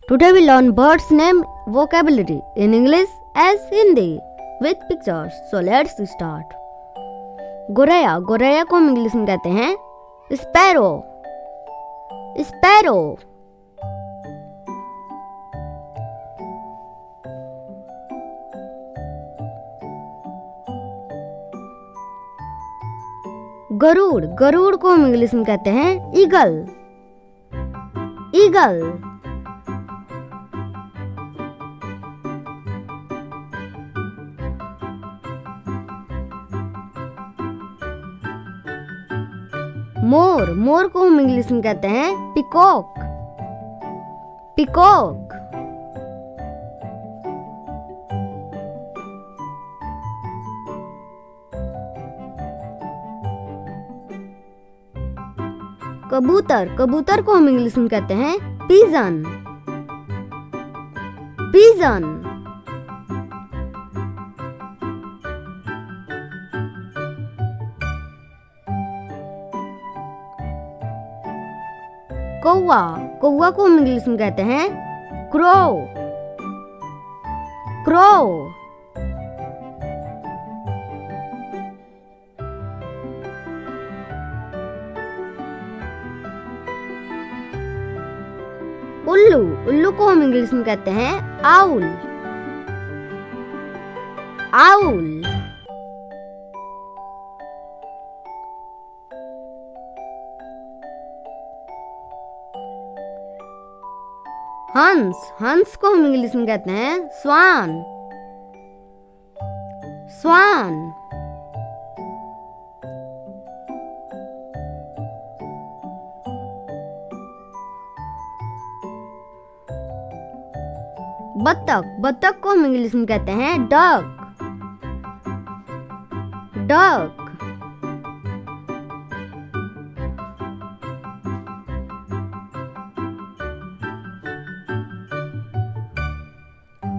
Today we learn birds name vocabulary in English as Hindi with pictures. So let's start. गोरैया, गोरैया को हम English में कहते हैं स्पैरो, स्पैरो। गरुड़, गरुड़ को हम इंग्लिश में कहते हैं ईगल, ईगल। मोर, मोर को हम इंग्लिश में कहते हैं पिकॉक, पिकॉक। कबूतर, कबूतर को हम इंग्लिश में कहते हैं पिजन, पिजन। कौवा, कौवा को हम इंग्लिश में कहते हैं क्रो, क्रो। उल्लू, उल्लू को हम इंग्लिश में कहते हैं आउल, आउल। हंस, हंस को हम इंग्लिश में कहते हैं स्वान, स्वान। बत्तख, बत्तख को हम इंग्लिश में कहते हैं डक, डक।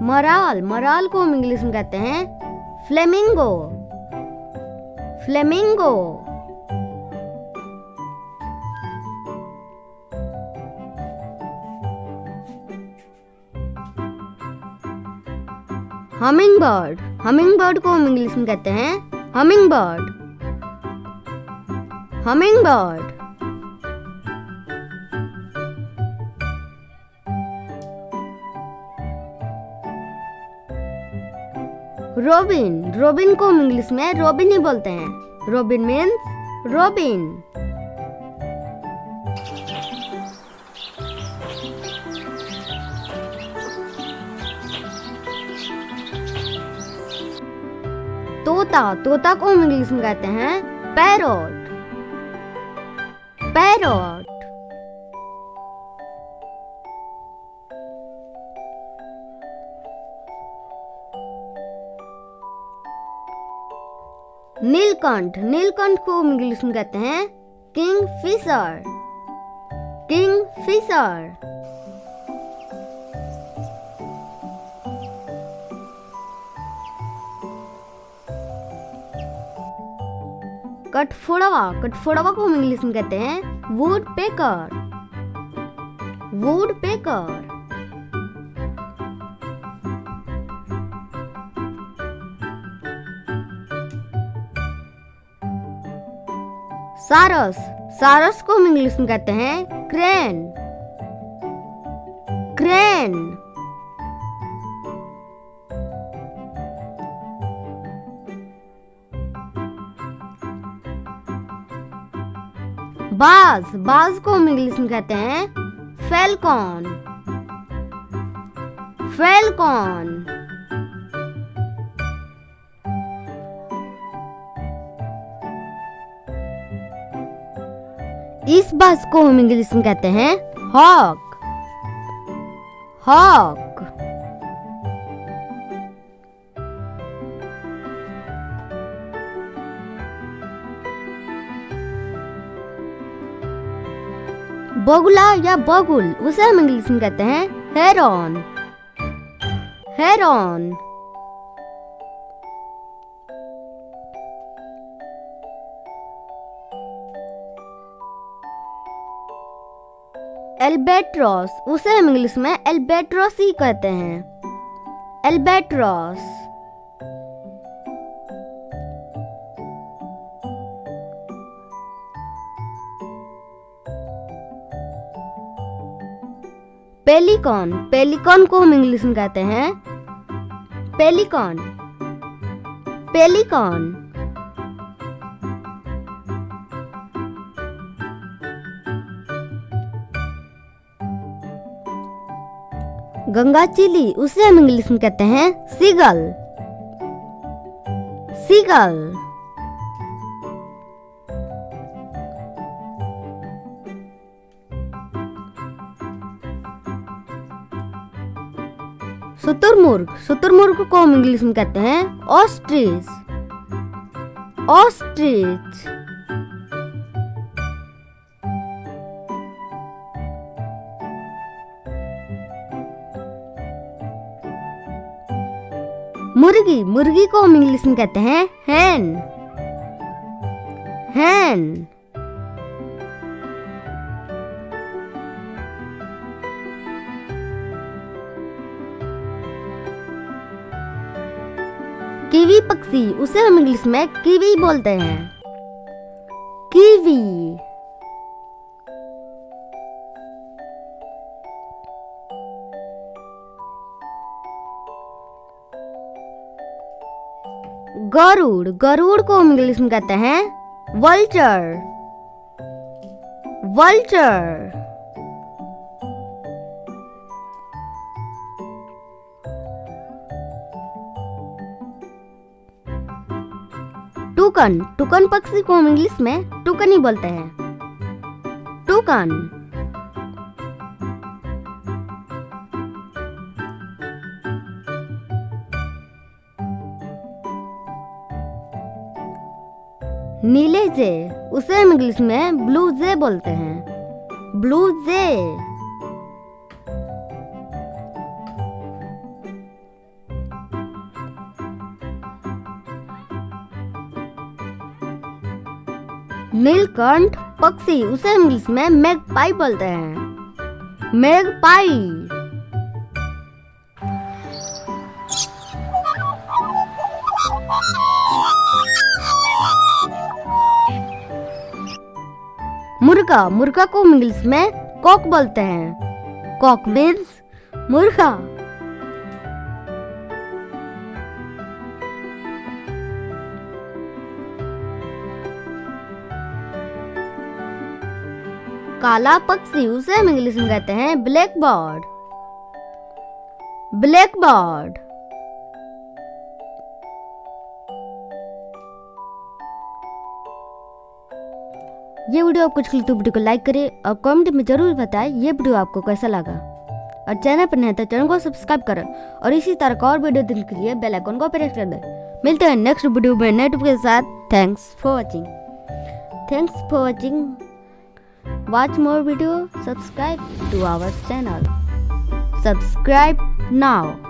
मराल, मराल को हम इंग्लिश में कहते हैं flamingo, flamingo. Humming bird, humming bird को हम इंग्लिश में कहते हैं humming bird, humming bird. Robin, robin को हम इंग्लिश में रोबिन ही बोलते हैं। Robin means robin. तोता, तोता को हम इंग्लिश में कहते हैं पैरोट, पैरोट। नीलकंठ, नीलकंठ को हम इंग्लिश में कहते हैं किंग फिशर, किंग फिशर। कठफोड़वा, कठफोड़वा को हम इंग्लिश में कहते हैं वुड पेकर, वुड पेकर। सारस, सारस को हम इंग्लिश में कहते हैं क्रेन, क्रेन। बाज, बाज को हम इंग्लिश में कहते हैं फैल्कॉन, फैल्कॉन। इस बाज को हम इंग्लिश में कहते हैं हॉक, हॉक। बगुला या बगुल, उसे हम इंग्लिश में कहते हैं हेरॉन, हेरॉन। एल्बेट्रॉस, उसे हम इंग्लिश में एल्बेट्रॉस ही कहते हैं। एल्बेट्रॉस। पेलिकॉन, पेलिकॉन को हम इंग्लिश में कहते हैं पेलिकॉन। पेलिकॉन। गंगाचिली, उसे हम इंग्लिश में कहते हैं सीगल। सीगल। शुतुरमुर्ग, शुतुरमुर्ग को हम इंग्लिश में कहते हैं ऑस्ट्रिच। ऑस्ट्रिच। मुर्गी, मुर्गी को हम इंग्लिश में कहते हैं हैन। हैन। कीवी पक्षी, उसे हम इंग्लिश में कीवी बोलते हैं। कीवी। गरुड़, गरुड़ को हम इंग्लिश में कहते हैं वल्चर। वल्चर। टुकन, टुकन पक्षी को हम इंग्लिश में टुकन ही बोलते हैं। टुकन। नीले जे, उसे हम इंग्लिश में ब्लू जे बोलते हैं। ब्लू जे। नीलकंठ पक्षी, उसे हम इंग्लिश में मैगपाई बोलते हैं। मैगपाई। मुर्गा, मुर्गा को हम इंग्लिश में कॉक बोलते हैं। कॉक मीन्स मुर्गा। काला पक्षी, उसे हम इंग्लिश में कहते हैं ब्लैक बर्ड। Black bird. ये वीडियो आपको अच्छी लगी तो वीडियो को लाइक करें और कमेंट में जरूर बताएं ये वीडियो आपको कैसा लगा। और चैनल पर नए तो चैनल को सब्सक्राइब करें और इसी तरह का और वीडियो देखने के लिए बेल आइकन को प्रेस कर दें। मिलते हैं नेक्स्ट वीडियो में नए टॉपिक के साथ। Thanks for watching. Thanks for watching. Watch more video, subscribe to our channel. Subscribe now.